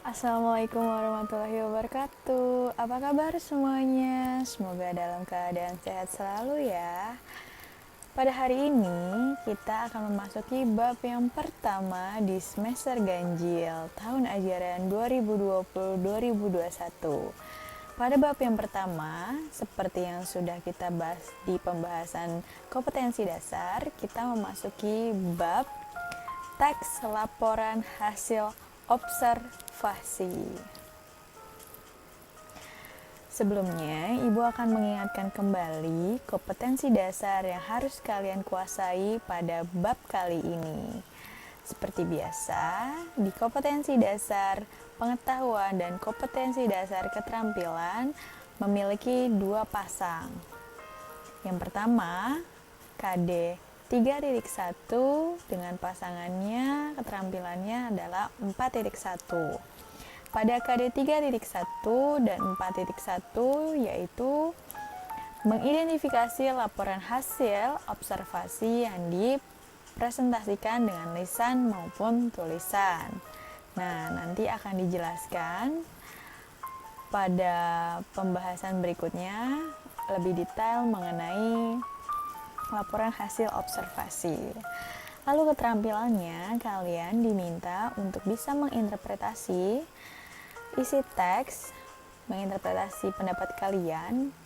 Assalamualaikum warahmatullahi wabarakatuh. Apa kabar semuanya? Semoga dalam keadaan sehat selalu ya. Pada hari ini kita akan memasuki bab yang pertama di semester ganjil tahun ajaran 2020-2021. Pada bab yang pertama, seperti yang sudah kita bahas di pembahasan kompetensi dasar, kita memasuki bab teks laporan hasil observasi. Sebelumnya, Ibu akan mengingatkan kembali kompetensi dasar yang harus kalian kuasai pada bab kali ini. Seperti biasa, di kompetensi dasar pengetahuan dan kompetensi dasar keterampilan memiliki dua pasang. Yang pertama, KD 3.1 dengan pasangannya keterampilannya adalah 4.1. Pada KD 3.1 dan 4.1 yaitu mengidentifikasi laporan hasil observasi yang dipresentasikan dengan lisan maupun tulisan. Nah, nanti akan dijelaskan pada pembahasan berikutnya lebih detail mengenai laporan hasil observasi. Lalu keterampilannya, kalian diminta untuk bisa menginterpretasi isi teks, menginterpretasi pendapat kalian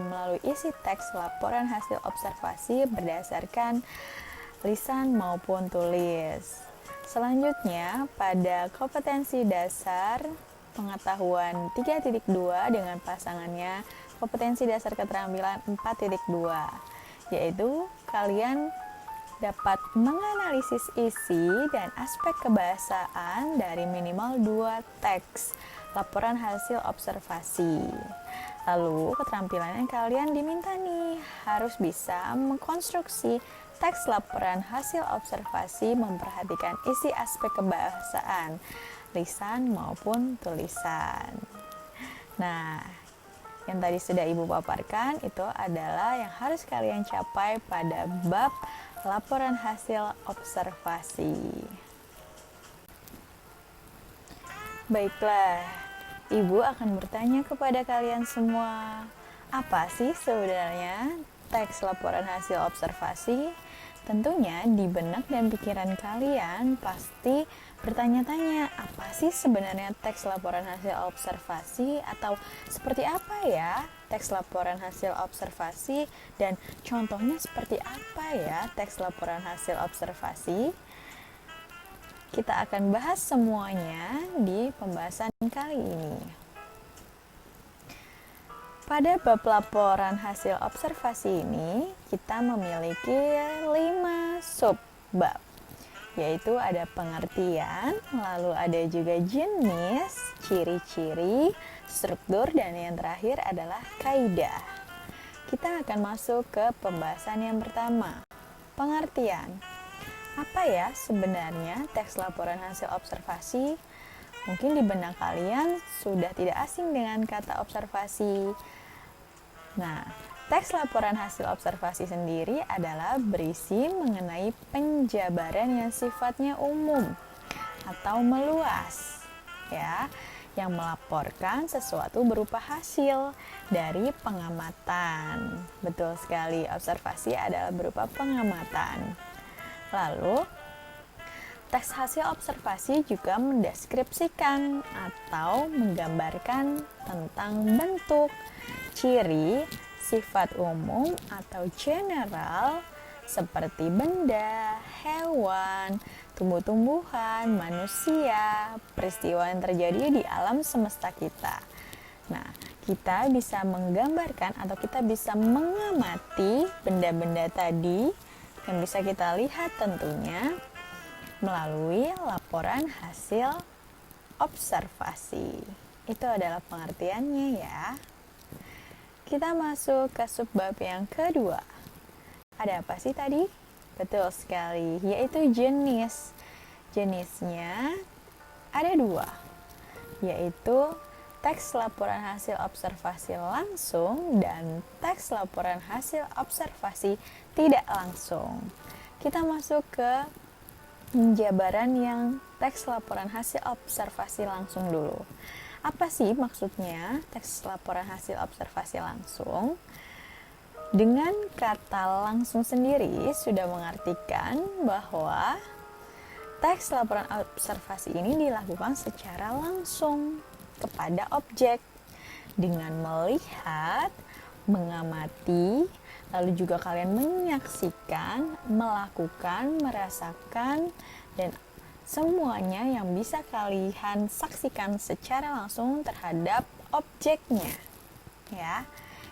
melalui isi teks laporan hasil observasi berdasarkan lisan maupun tulis. Selanjutnya, pada kompetensi dasar pengetahuan 3.2 dengan pasangannya kompetensi dasar keterampilan 4.2, yaitu kalian dapat menganalisis isi dan aspek kebahasaan dari minimal 2 teks laporan hasil observasi. Lalu keterampilannya kalian diminta nih harus bisa mengkonstruksi teks laporan hasil observasi memperhatikan isi aspek kebahasaan lisan maupun tulisan. Nah, yang tadi sudah Ibu paparkan itu adalah yang harus kalian capai pada bab laporan hasil observasi. Baiklah, Ibu akan bertanya kepada kalian semua, apa sih sebenarnya teks laporan hasil observasi? Tentunya di benak dan pikiran kalian pasti bertanya-tanya, apa sih sebenarnya teks laporan hasil observasi, atau seperti apa ya teks laporan hasil observasi, dan contohnya seperti apa ya teks laporan hasil observasi? Kita akan bahas semuanya di pembahasan kali ini. Pada bab laporan hasil observasi ini, kita memiliki 5 subbab, yaitu ada pengertian, lalu ada juga jenis, ciri-ciri, struktur, dan yang terakhir adalah kaidah. Kita akan masuk ke pembahasan yang pertama, pengertian. Apa ya sebenarnya teks laporan hasil observasi? Mungkin di benak kalian sudah tidak asing dengan kata observasi. Nah, teks laporan hasil observasi sendiri adalah berisi mengenai penjabaran yang sifatnya umum atau meluas, ya, yang melaporkan sesuatu berupa hasil dari pengamatan. Betul sekali, observasi adalah berupa pengamatan. Lalu, teks hasil observasi juga mendeskripsikan atau menggambarkan tentang bentuk, ciri, sifat umum atau general seperti benda, hewan, tumbuh-tumbuhan, manusia, peristiwa yang terjadi di alam semesta kita. Nah, kita bisa menggambarkan atau kita bisa mengamati benda-benda tadi yang bisa kita lihat tentunya melalui laporan hasil observasi. Itu adalah pengertiannya ya. Kita masuk ke subbab yang kedua. Ada apa sih tadi? Betul sekali, yaitu jenis. Jenisnya ada 2, yaitu teks laporan hasil observasi langsung dan teks laporan hasil observasi tidak langsung. Kita masuk ke penjabaran yang teks laporan hasil observasi langsung dulu. Apa sih maksudnya teks laporan hasil observasi langsung? Dengan kata langsung sendiri sudah mengartikan bahwa teks laporan observasi ini dilakukan secara langsung kepada objek dengan melihat, mengamati, lalu juga kalian menyaksikan, melakukan, merasakan, dan semuanya yang bisa kalian saksikan secara langsung terhadap objeknya. Ya,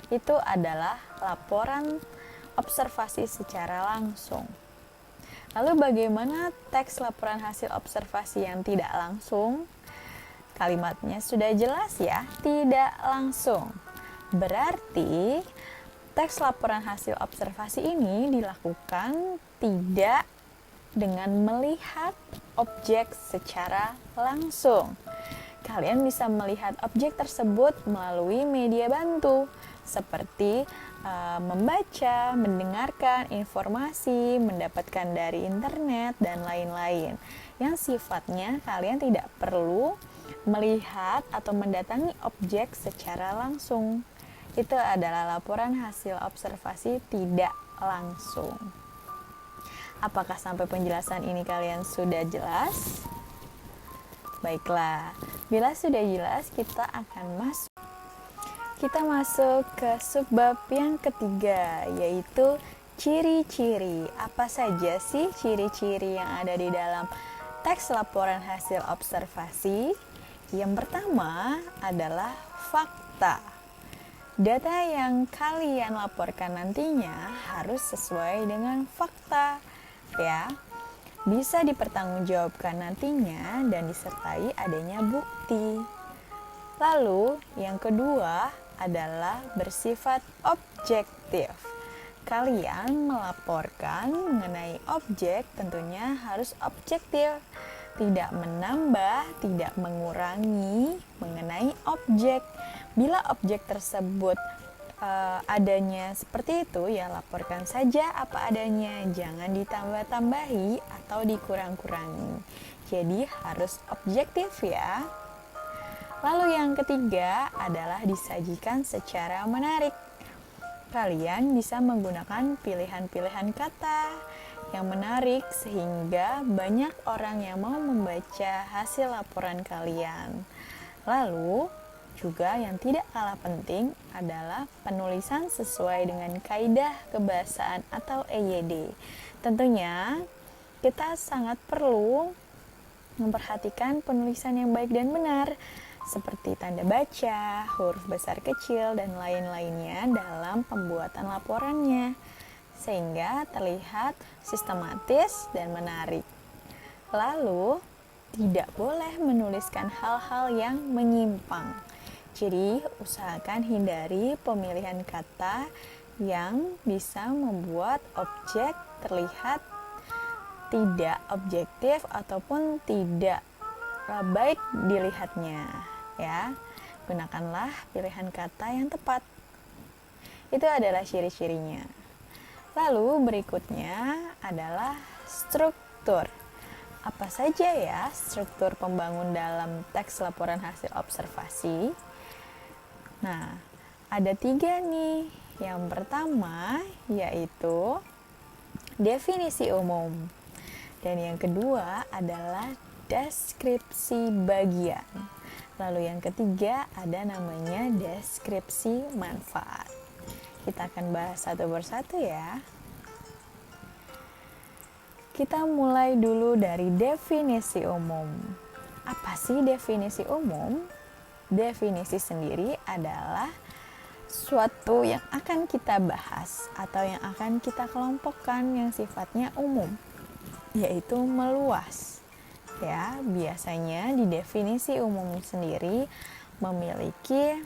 itu adalah laporan observasi secara langsung. Lalu bagaimana teks laporan hasil observasi yang tidak langsung? Kalimatnya sudah jelas ya, tidak langsung. Berarti teks laporan hasil observasi ini dilakukan tidak dengan melihat objek secara langsung. Kalian bisa melihat objek tersebut melalui media bantu seperti membaca, mendengarkan informasi, mendapatkan dari internet, dan lain-lain. Yang sifatnya kalian tidak perlu melihat atau mendatangi objek secara langsung. Itu adalah laporan hasil observasi tidak langsung. Apakah sampai penjelasan ini kalian sudah jelas? Baiklah, bila sudah jelas kita masuk ke subbab yang ketiga, yaitu ciri-ciri. Apa saja sih ciri-ciri yang ada di dalam teks laporan hasil observasi? Yang pertama adalah fakta. Data yang kalian laporkan nantinya harus sesuai dengan fakta, ya. Bisa dipertanggungjawabkan nantinya dan disertai adanya bukti. Lalu, yang kedua adalah bersifat objektif. Kalian melaporkan mengenai objek tentunya harus objektif, tidak menambah, tidak mengurangi mengenai objek. Bila objek tersebut adanya seperti itu, ya laporkan saja apa adanya, jangan ditambah-tambahi atau dikurang-kurangi. Jadi harus objektif ya. Lalu yang ketiga adalah disajikan secara menarik. Kalian bisa menggunakan pilihan-pilihan kata yang menarik sehingga banyak orang yang mau membaca hasil laporan kalian. Lalu juga yang tidak kalah penting adalah penulisan sesuai dengan kaidah kebahasaan atau EYD. Tentunya kita sangat perlu memperhatikan penulisan yang baik dan benar, seperti tanda baca, huruf besar kecil, dan lain-lainnya dalam pembuatan laporannya, sehingga terlihat sistematis dan menarik. Lalu, tidak boleh menuliskan hal-hal yang menyimpang. Jadi, usahakan hindari pemilihan kata yang bisa membuat objek terlihat tidak objektif ataupun tidak baik dilihatnya, ya. Gunakanlah pilihan kata yang tepat. Itu adalah ciri-cirinya. Lalu berikutnya adalah struktur. Apa saja ya struktur pembangun dalam teks laporan hasil observasi? Nah, ada 3 nih. Yang pertama yaitu definisi umum. Dan yang kedua adalah deskripsi bagian. Lalu yang ketiga ada namanya deskripsi manfaat. Kita akan bahas satu persatu ya. Kita mulai dulu dari definisi umum. Apa sih definisi umum? Definisi sendiri adalah suatu yang akan kita bahas atau yang akan kita kelompokkan yang sifatnya umum, yaitu meluas. Ya, biasanya di definisi umum sendiri memiliki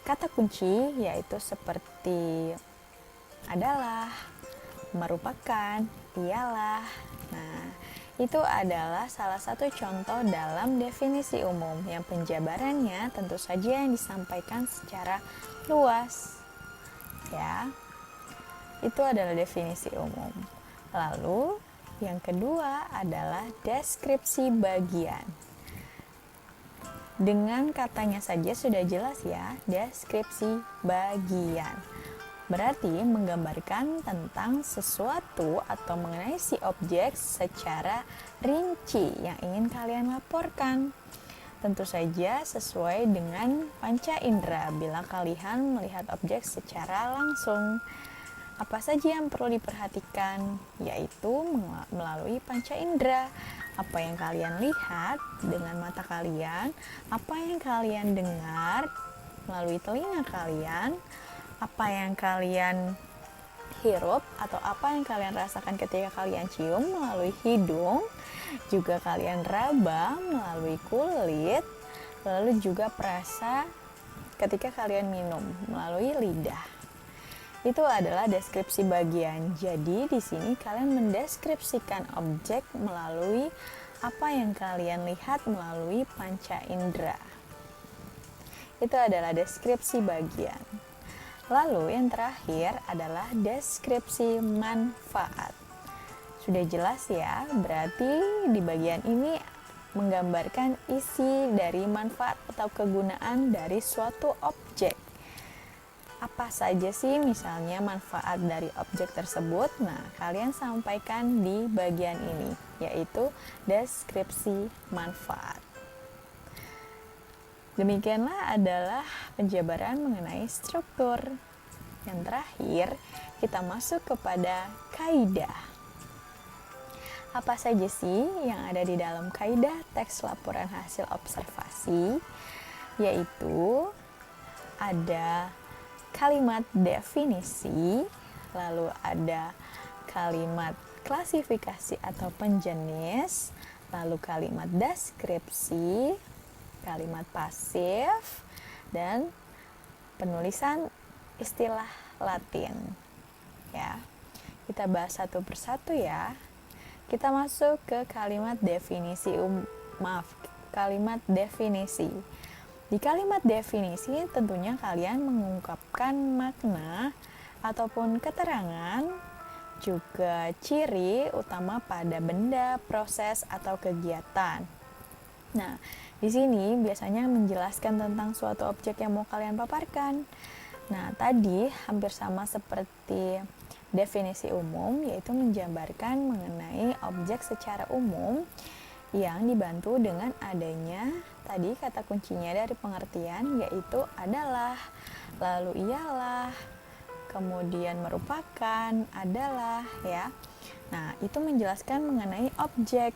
kata kunci, yaitu seperti adalah, merupakan, ialah. Nah, itu adalah salah satu contoh dalam definisi umum yang penjabarannya tentu saja yang disampaikan secara luas. Ya, itu adalah definisi umum. Lalu yang kedua adalah deskripsi bagian. Dengan katanya saja sudah jelas ya, deskripsi bagian. Berarti menggambarkan tentang sesuatu atau mengenai si objek secara rinci yang ingin kalian laporkan. Tentu saja sesuai dengan panca indera bila kalian melihat objek secara langsung. Apa saja yang perlu diperhatikan? Yaitu melalui panca indera. Apa yang kalian lihat dengan mata kalian, apa yang kalian dengar melalui telinga kalian, apa yang kalian hirup atau apa yang kalian rasakan ketika kalian cium melalui hidung, juga kalian raba melalui kulit, lalu juga perasa ketika kalian minum melalui lidah. Itu adalah deskripsi bagian. Jadi di sini kalian mendeskripsikan objek melalui apa yang kalian lihat melalui panca indera. Itu adalah deskripsi bagian. Lalu yang terakhir adalah deskripsi manfaat. Sudah jelas ya, berarti di bagian ini menggambarkan isi dari manfaat atau kegunaan dari suatu objek. Apa saja sih misalnya manfaat dari objek tersebut? Nah, kalian sampaikan di bagian ini, yaitu deskripsi manfaat. Demikianlah adalah penjabaran mengenai struktur. Yang terakhir, kita masuk kepada kaidah. Apa saja sih yang ada di dalam kaidah teks laporan hasil observasi? Yaitu ada kalimat definisi, lalu ada kalimat klasifikasi atau penjenis, lalu kalimat deskripsi, kalimat pasif, dan penulisan istilah Latin. Ya, kita bahas satu persatu ya. Kita masuk ke kalimat definisi. Kalimat definisi. Di kalimat definisi tentunya kalian mengungkapkan makna ataupun keterangan, juga ciri utama pada benda, proses, atau kegiatan. Nah, di sini biasanya menjelaskan tentang suatu objek yang mau kalian paparkan. Nah, tadi hampir sama seperti definisi umum, yaitu menjabarkan mengenai objek secara umum yang dibantu dengan adanya tadi kata kuncinya dari pengertian, yaitu adalah, lalu ialah, kemudian merupakan, adalah, ya. Nah, itu menjelaskan mengenai objek,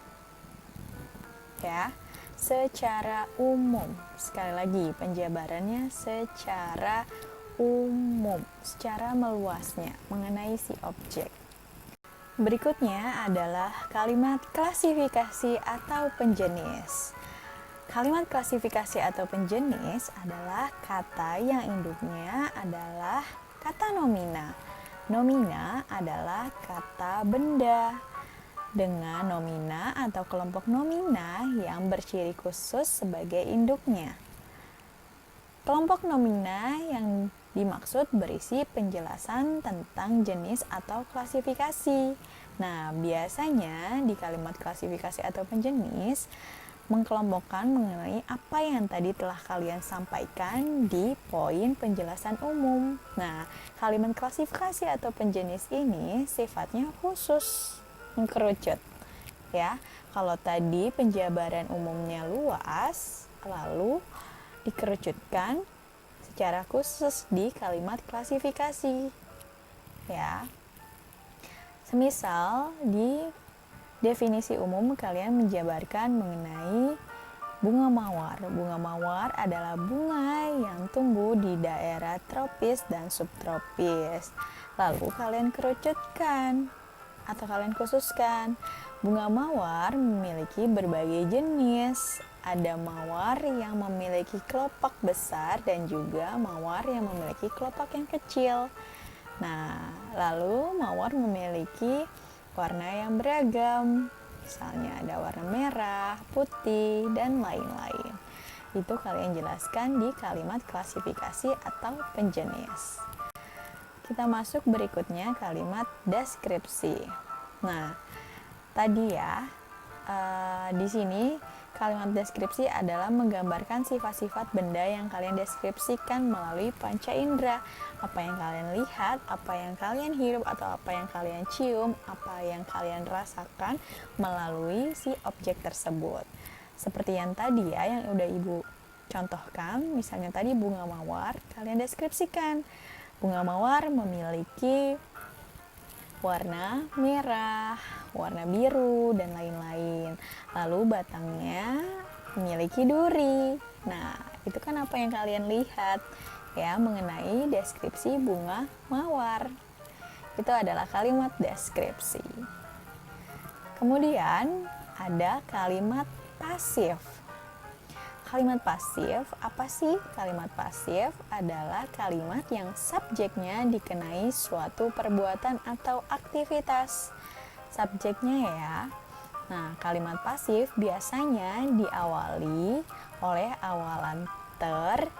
ya, secara umum. Sekali lagi, penjabarannya secara umum, secara meluasnya mengenai si objek. Berikutnya adalah kalimat klasifikasi atau penjenis. Kalimat klasifikasi atau penjenis adalah kata yang induknya adalah kata nomina. Nomina adalah kata benda dengan nomina atau kelompok nomina yang berciri khusus sebagai induknya. Kelompok nomina yang dimaksud berisi penjelasan tentang jenis atau klasifikasi. Nah, biasanya di kalimat klasifikasi atau penjenis mengkelompokkan mengenai apa yang tadi telah kalian sampaikan di poin penjelasan umum. Nah, kalimat klasifikasi atau penjenis ini sifatnya khusus, mengkerucut. Ya, kalau tadi penjabaran umumnya luas, lalu dikerucutkan secara khusus di kalimat klasifikasi. Ya. Semisal di definisi umum kalian menjabarkan mengenai bunga mawar. Bunga mawar adalah bunga yang tumbuh di daerah tropis dan subtropis. Lalu kalian kerucutkan atau kalian khususkan. Bunga mawar memiliki berbagai jenis. Ada mawar yang memiliki kelopak besar dan juga mawar yang memiliki kelopak yang kecil. Nah, lalu mawar memiliki warna yang beragam. Misalnya ada warna merah, putih, dan lain-lain. Itu kalian jelaskan di kalimat klasifikasi atau penjenis. Kita masuk berikutnya kalimat deskripsi. Nah, tadi ya, di sini kalimat deskripsi adalah menggambarkan sifat-sifat benda yang kalian deskripsikan melalui panca indera. Apa yang kalian lihat, apa yang kalian hirup, atau apa yang kalian cium, apa yang kalian rasakan melalui si objek tersebut. Seperti yang tadi ya, yang udah Ibu contohkan, misalnya tadi bunga mawar, kalian deskripsikan. Bunga mawar memiliki warna merah, warna biru, dan lain-lain. Lalu batangnya memiliki duri. Nah, itu kan apa yang kalian lihat ya mengenai deskripsi bunga mawar. Itu adalah kalimat deskripsi. Kemudian ada kalimat pasif. Kalimat pasif, apa sih? Kalimat pasif adalah kalimat yang subjeknya dikenai suatu perbuatan atau aktivitas. Subjeknya ya. Nah, kalimat pasif biasanya diawali oleh awalan ter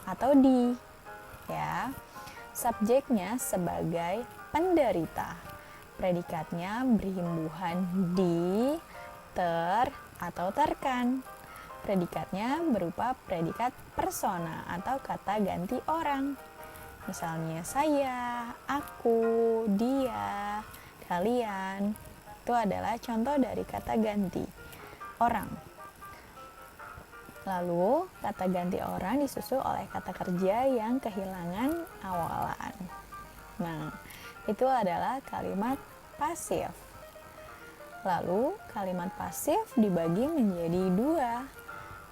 atau di. Ya. Subjeknya sebagai penderita. Predikatnya berhimbuhan di, ter, atau terkan. Predikatnya berupa predikat persona atau kata ganti orang. Misalnya saya, aku, dia, kalian. Itu adalah contoh dari kata ganti orang. Lalu, kata ganti orang disusul oleh kata kerja yang kehilangan awalan. Nah, itu adalah kalimat pasif. Lalu, kalimat pasif dibagi menjadi dua,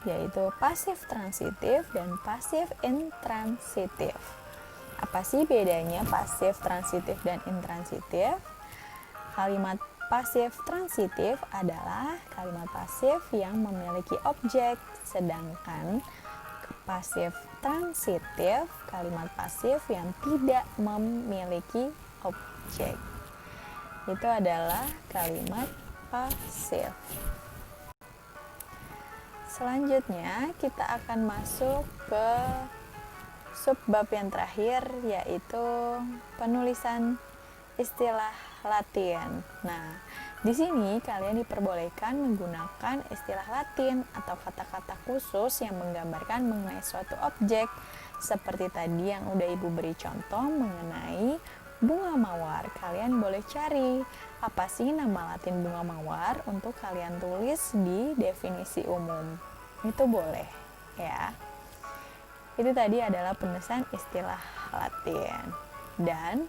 yaitu pasif transitif dan pasif intransitif. Apa sih bedanya pasif transitif dan intransitif? Kalimat pasif transitif adalah kalimat pasif yang memiliki objek, sedangkan pasif transitif kalimat pasif yang tidak memiliki objek. Itu adalah kalimat pasif. Selanjutnya kita akan masuk ke subbab yang terakhir, yaitu penulisan istilah Latin. Nah, di sini kalian diperbolehkan menggunakan istilah Latin atau kata-kata khusus yang menggambarkan mengenai suatu objek. Seperti tadi yang udah Ibu beri contoh mengenai bunga mawar. Kalian boleh cari apa sih nama Latin bunga mawar untuk kalian tulis di definisi umum. Itu boleh ya. Itu tadi adalah penulisan istilah Latin. Dan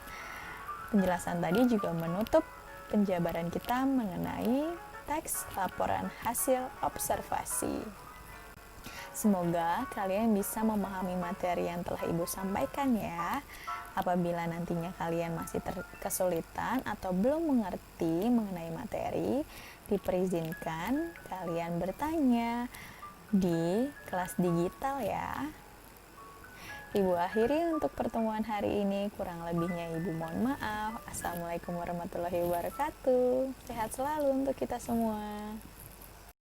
penjelasan tadi juga menutup penjabaran kita mengenai teks laporan hasil observasi. Semoga kalian bisa memahami materi yang telah Ibu sampaikan ya. Apabila nantinya kalian masih kesulitan atau belum mengerti mengenai materi, diperizinkan kalian bertanya di kelas digital ya. Ibu akhiri untuk pertemuan hari ini, kurang lebihnya Ibu mohon maaf. Assalamualaikum warahmatullahi wabarakatuh. Sehat selalu untuk kita semua.